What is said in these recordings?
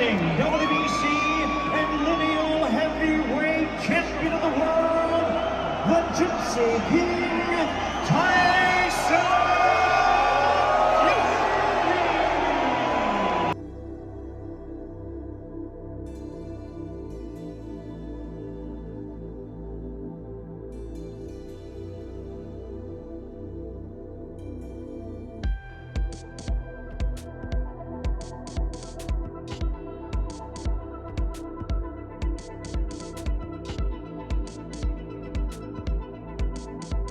reigning WBC and lineal heavyweight champion of the world, the Gypsy King, Tyson Fury.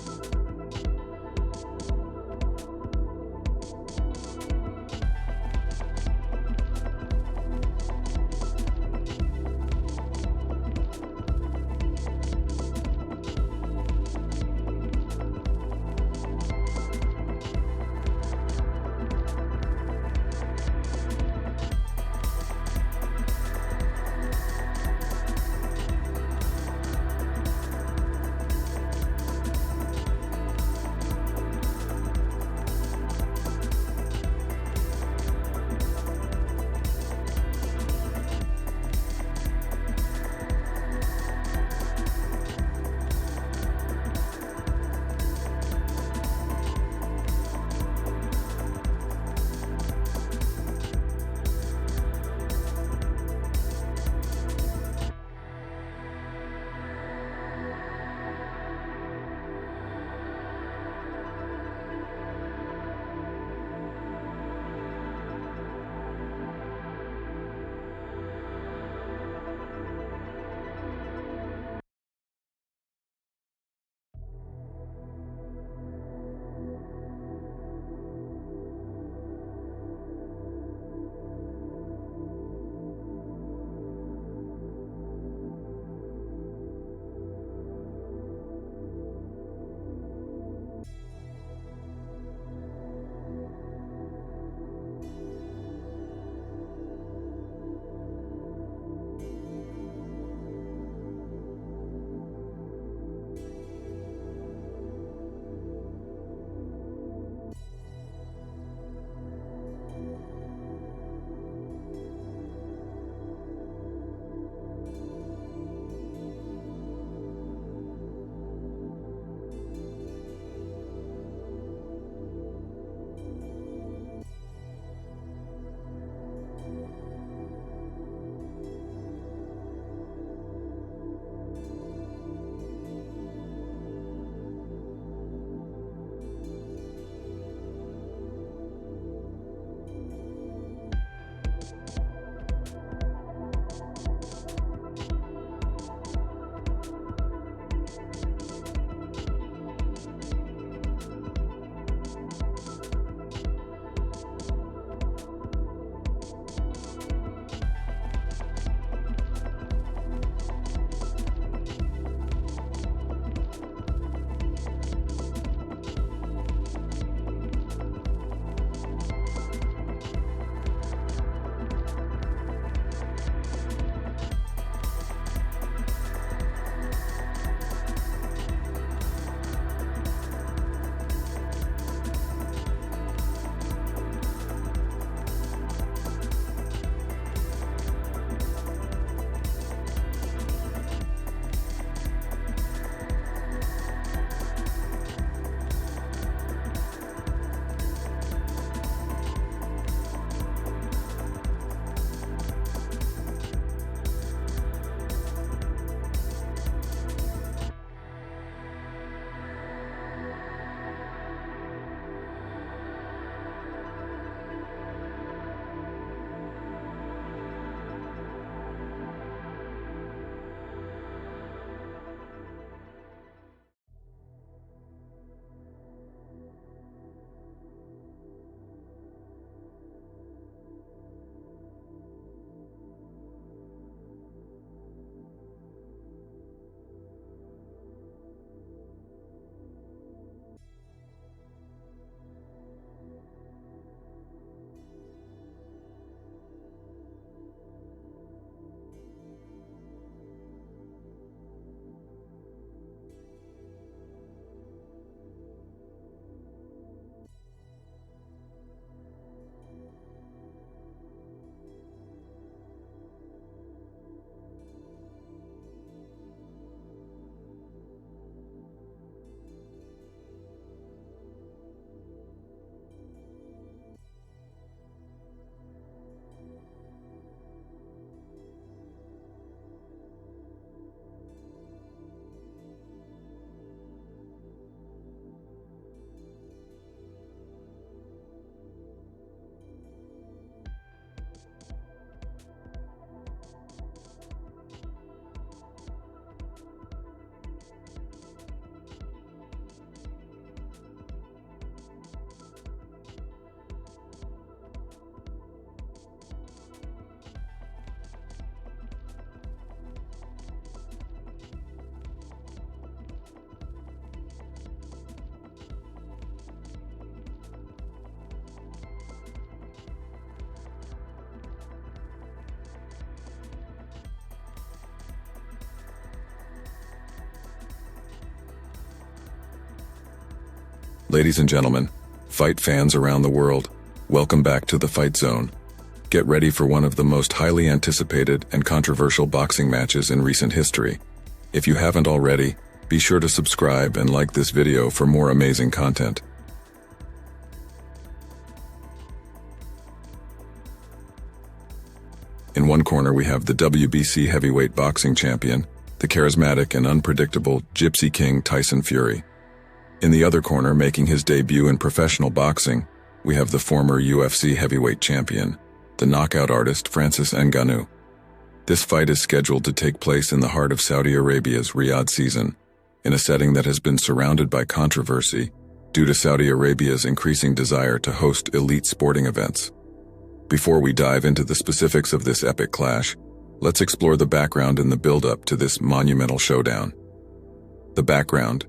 Ladies and gentlemen, fight fans around the world, welcome back to the Fight Zone. Get ready for one of the most highly anticipated and controversial boxing matches in recent history. If you haven't already, be sure to subscribe and like this video for more amazing content. In one corner we have the WBC heavyweight boxing champion, the charismatic and unpredictable Gypsy King Tyson Fury. In the other corner, making his debut in professional boxing, we have the former UFC heavyweight champion, the knockout artist Francis Ngannou. This fight is scheduled to take place in the heart of Saudi Arabia's Riyadh season, in a setting that has been surrounded by controversy due to Saudi Arabia's increasing desire to host elite sporting events. Before we dive into the specifics of this epic clash, let's explore the background and the build-up to this monumental showdown. The background.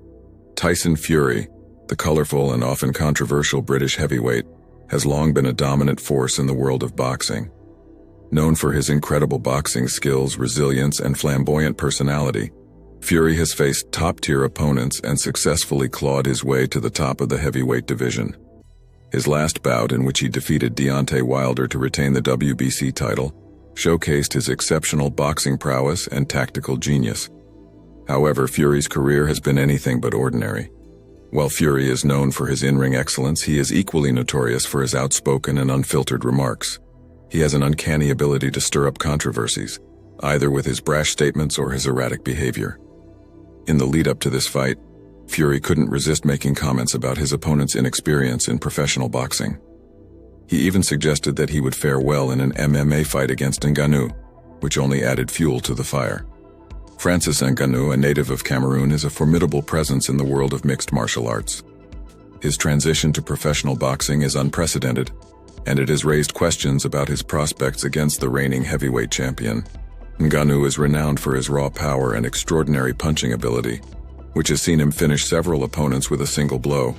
Tyson Fury, the colorful and often controversial British heavyweight, has long been a dominant force in the world of boxing. Known for his incredible boxing skills, resilience, and flamboyant personality, Fury has faced top-tier opponents and successfully clawed his way to the top of the heavyweight division. His last bout, in which he defeated Deontay Wilder to retain the WBC title, showcased his exceptional boxing prowess and tactical genius. However, Fury's career has been anything but ordinary. While Fury is known for his in-ring excellence, he is equally notorious for his outspoken and unfiltered remarks. He has an uncanny ability to stir up controversies, either with his brash statements or his erratic behavior. In the lead-up to this fight, Fury couldn't resist making comments about his opponent's inexperience in professional boxing. He even suggested that he would fare well in an MMA fight against Ngannou, which only added fuel to the fire. Francis Ngannou, a native of Cameroon, is a formidable presence in the world of mixed martial arts. His transition to professional boxing is unprecedented, and it has raised questions about his prospects against the reigning heavyweight champion. Ngannou is renowned for his raw power and extraordinary punching ability, which has seen him finish several opponents with a single blow.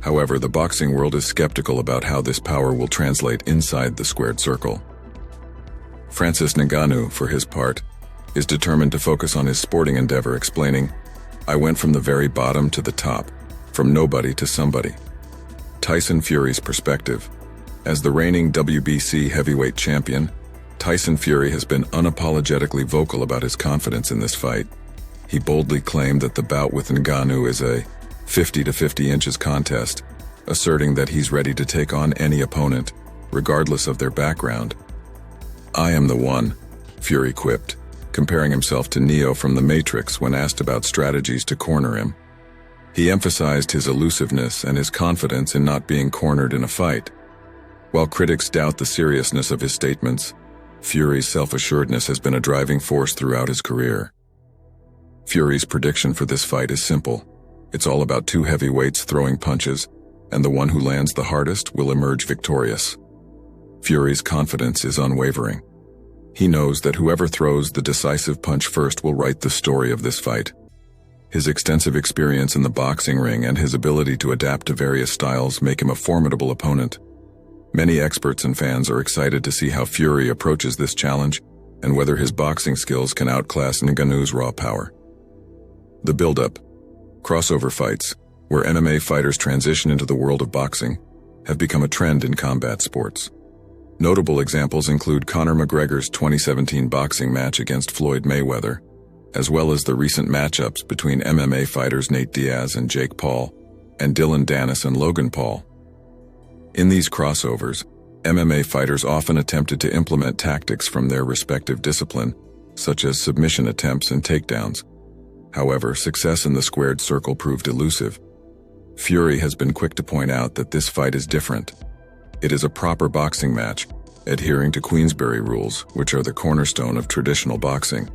However, the boxing world is skeptical about how this power will translate inside the squared circle. Francis Ngannou, for his part, is determined to focus on his sporting endeavor, explaining, "I went from the very bottom to the top, from nobody to somebody." Tyson Fury's perspective. As the reigning WBC heavyweight champion, Tyson Fury has been unapologetically vocal about his confidence in this fight. He boldly claimed that the bout with Ngannou is a 50 to 50 inches contest, asserting that he's ready to take on any opponent, regardless of their background. "I am the one," Fury quipped, comparing himself to Neo from The Matrix when asked about strategies to corner him. He emphasized his elusiveness and his confidence in not being cornered in a fight. While critics doubt the seriousness of his statements, Fury's self-assuredness has been a driving force throughout his career. Fury's prediction for this fight is simple. It's all about two heavyweights throwing punches, and the one who lands the hardest will emerge victorious. Fury's confidence is unwavering. He knows that whoever throws the decisive punch first will write the story of this fight. His extensive experience in the boxing ring and his ability to adapt to various styles make him a formidable opponent. Many experts and fans are excited to see how Fury approaches this challenge and whether his boxing skills can outclass Ngannou's raw power. The build-up. Crossover fights, where MMA fighters transition into the world of boxing, have become a trend in combat sports. Notable examples include Conor McGregor's 2017 boxing match against Floyd Mayweather, as well as the recent matchups between MMA fighters Nate Diaz and Jake Paul, and Dylan Dennis and Logan Paul. In these crossovers, MMA fighters often attempted to implement tactics from their respective discipline, such as submission attempts and takedowns. However, success in the squared circle proved elusive. Fury has been quick to point out that this fight is different. It is a proper boxing match, adhering to Queensberry rules, which are the cornerstone of traditional boxing.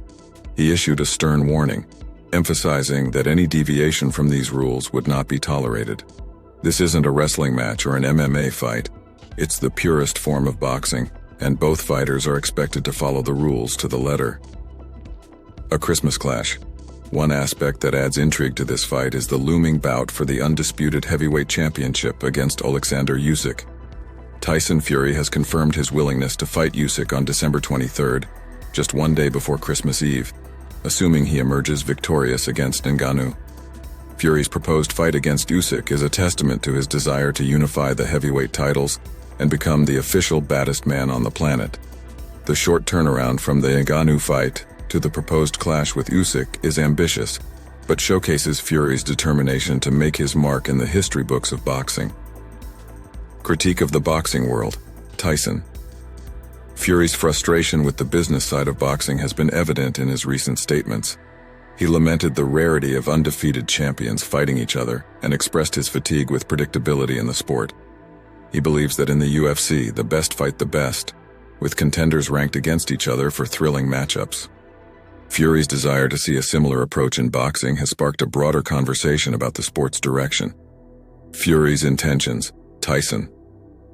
He issued a stern warning, emphasizing that any deviation from these rules would not be tolerated. This isn't a wrestling match or an MMA fight. It's the purest form of boxing, and both fighters are expected to follow the rules to the letter. A Christmas clash. One aspect that adds intrigue to this fight is the looming bout for the undisputed heavyweight championship against Alexander Usyk. Tyson Fury has confirmed his willingness to fight Usyk on December 23rd, just one day before Christmas Eve, assuming he emerges victorious against Ngannou. Fury's proposed fight against Usyk is a testament to his desire to unify the heavyweight titles and become the official baddest man on the planet. The short turnaround from the Ngannou fight to the proposed clash with Usyk is ambitious, but showcases Fury's determination to make his mark in the history books of boxing. Critique of the boxing world: Tyson. Fury's frustration with the business side of boxing has been evident in his recent statements. He lamented the rarity of undefeated champions fighting each other and expressed his fatigue with predictability in the sport. He believes that in the UFC, the best fight the best, with contenders ranked against each other for thrilling matchups. Fury's desire to see a similar approach in boxing has sparked a broader conversation about the sport's direction. Fury's intentions: Tyson.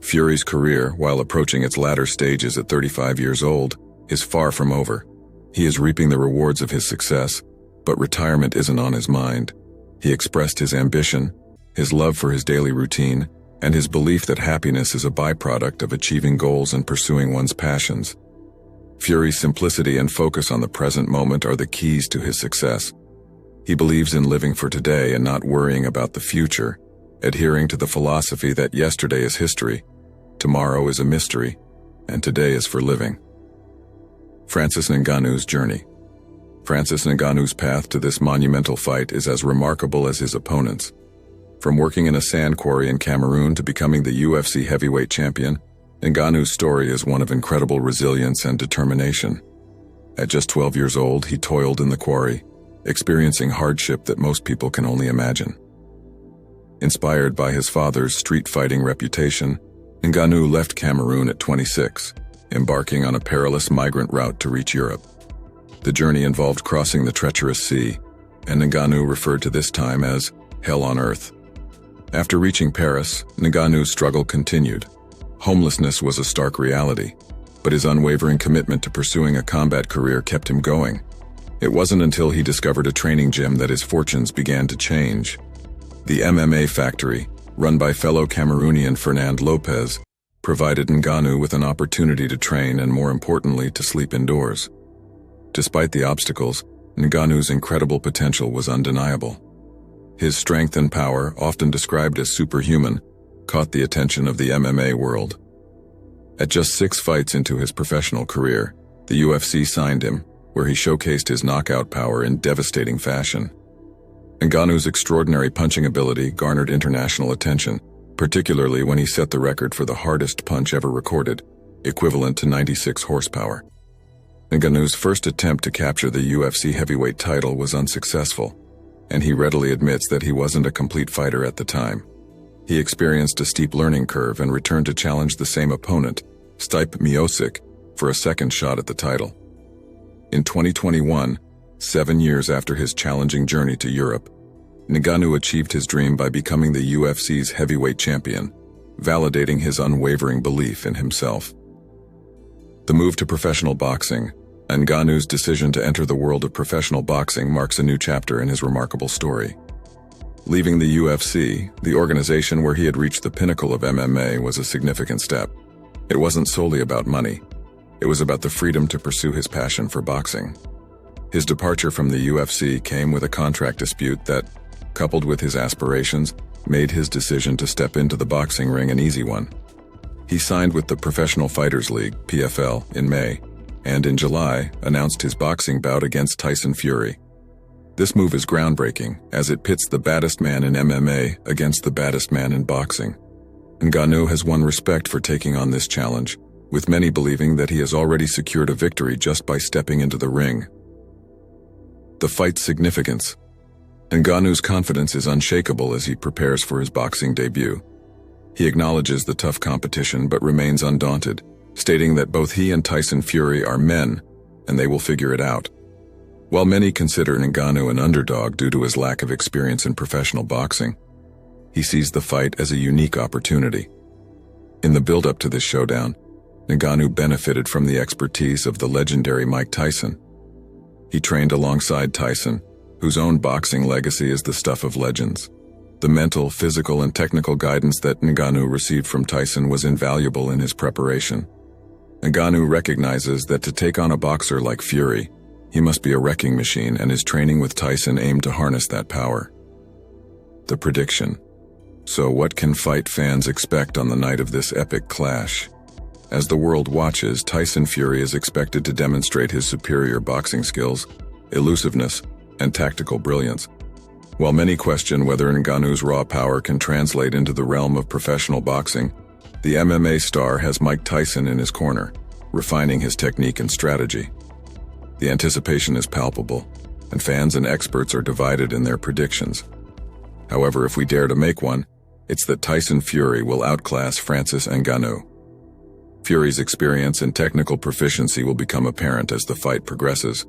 Fury's career, while approaching its latter stages at 35 years old, is far from over. He is reaping the rewards of his success, but retirement isn't on his mind. He expressed his ambition, his love for his daily routine, and his belief that happiness is a byproduct of achieving goals and pursuing one's passions. Fury's simplicity and focus on the present moment are the keys to his success. He believes in living for today and not worrying about the future, adhering to the philosophy that yesterday is history, tomorrow is a mystery, and today is for living. Francis Ngannou's journey. Francis Ngannou's path to this monumental fight is as remarkable as his opponents. From working in a sand quarry in Cameroon to becoming the UFC heavyweight champion, Ngannou's story is one of incredible resilience and determination. At just 12 years old, he toiled in the quarry, experiencing hardship that most people can only imagine. Inspired by his father's street fighting reputation, Ngannou left Cameroon at 26, embarking on a perilous migrant route to reach Europe. The journey involved crossing the treacherous sea, and Ngannou referred to this time as hell on earth. After reaching Paris, Ngannou's struggle continued. Homelessness was a stark reality, but his unwavering commitment to pursuing a combat career kept him going. It wasn't until he discovered a training gym that his fortunes began to change. The MMA Factory, run by fellow Cameroonian Fernand Lopez, provided Ngannou with an opportunity to train and, more importantly, to sleep indoors. Despite the obstacles, Ngannou's incredible potential was undeniable. His strength and power, often described as superhuman, caught the attention of the MMA world. At just 6 fights into his professional career, the UFC signed him, where he showcased his knockout power in devastating fashion. Ngannou's extraordinary punching ability garnered international attention, particularly when he set the record for the hardest punch ever recorded, equivalent to 96 horsepower. Ngannou's first attempt to capture the UFC heavyweight title was unsuccessful, and he readily admits that he wasn't a complete fighter at the time. He experienced a steep learning curve and returned to challenge the same opponent, Stipe Miocic, for a second shot at the title. In 2021, 7 years after his challenging journey to Europe, Ngannou achieved his dream by becoming the UFC's heavyweight champion, validating his unwavering belief in himself. The move to professional boxing, Ngannou's decision to enter the world of professional boxing, marks a new chapter in his remarkable story. Leaving the UFC, the organization where he had reached the pinnacle of MMA, was a significant step. It wasn't solely about money. It was about the freedom to pursue his passion for boxing. His departure from the UFC came with a contract dispute that, coupled with his aspirations, made his decision to step into the boxing ring an easy one. He signed with the Professional Fighters League, PFL, in May, and in July announced his boxing bout against Tyson Fury. This move is groundbreaking, as it pits the baddest man in MMA against the baddest man in boxing. Ngannou has won respect for taking on this challenge, with many believing that he has already secured a victory just by stepping into the ring. The fight's significance. Ngannou's confidence is unshakable as he prepares for his boxing debut. He acknowledges the tough competition but remains undaunted, stating that both he and Tyson Fury are men, and they will figure it out. While many consider Ngannou an underdog due to his lack of experience in professional boxing, he sees the fight as a unique opportunity. In the build-up to this showdown, Ngannou benefited from the expertise of the legendary Mike Tyson. He trained alongside Tyson, whose own boxing legacy is the stuff of legends. The mental, physical, and technical guidance that Ngannou received from Tyson was invaluable in his preparation. Ngannou recognizes that to take on a boxer like Fury, he must be a wrecking machine, and his training with Tyson aimed to harness that power. the prediction. So what can fight fans expect on the night of this epic clash? As the world watches, Tyson Fury is expected to demonstrate his superior boxing skills, elusiveness, and tactical brilliance. While many question whether Ngannou's raw power can translate into the realm of professional boxing, the MMA star has Mike Tyson in his corner, refining his technique and strategy. The anticipation is palpable, and fans and experts are divided in their predictions. However, if we dare to make one, it's that Tyson Fury will outclass Francis Ngannou. Fury's experience and technical proficiency will become apparent as the fight progresses.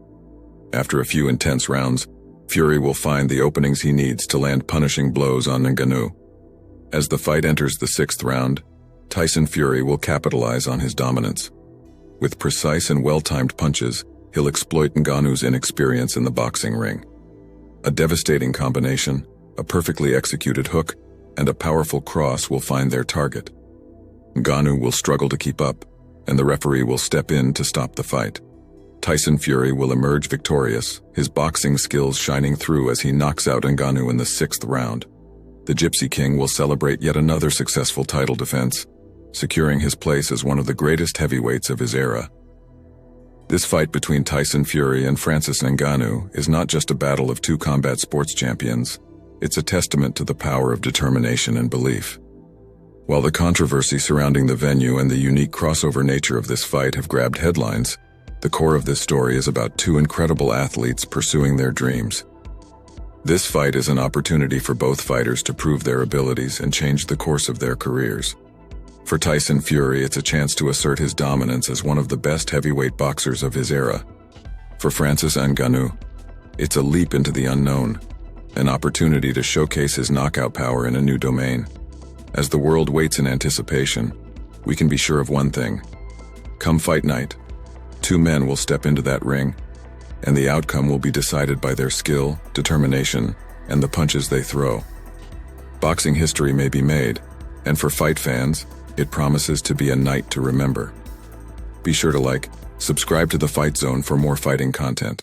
After a few intense rounds, Fury will find the openings he needs to land punishing blows on Ngannou. As the fight enters the 6th round, Tyson Fury will capitalize on his dominance. With precise and well-timed punches, he'll exploit Ngannou's inexperience in the boxing ring. A devastating combination, a perfectly executed hook, and a powerful cross will find their target. Ngannou will struggle to keep up, and the referee will step in to stop the fight. Tyson Fury will emerge victorious, his boxing skills shining through as he knocks out Ngannou in the 6th round. The Gypsy King will celebrate yet another successful title defense, securing his place as one of the greatest heavyweights of his era. This fight between Tyson Fury and Francis Ngannou is not just a battle of two combat sports champions, it's a testament to the power of determination and belief. While the controversy surrounding the venue and the unique crossover nature of this fight have grabbed headlines, the core of this story is about two incredible athletes pursuing their dreams. This fight is an opportunity for both fighters to prove their abilities and change the course of their careers. For Tyson Fury, it's a chance to assert his dominance as one of the best heavyweight boxers of his era. For Francis Ngannou, it's a leap into the unknown, an opportunity to showcase his knockout power in a new domain. As the world waits in anticipation, we can be sure of one thing. Come fight night, two men will step into that ring, and the outcome will be decided by their skill, determination, and the punches they throw. Boxing history may be made, and for fight fans, it promises to be a night to remember. Be sure to subscribe to The Fight Zone for more fighting content.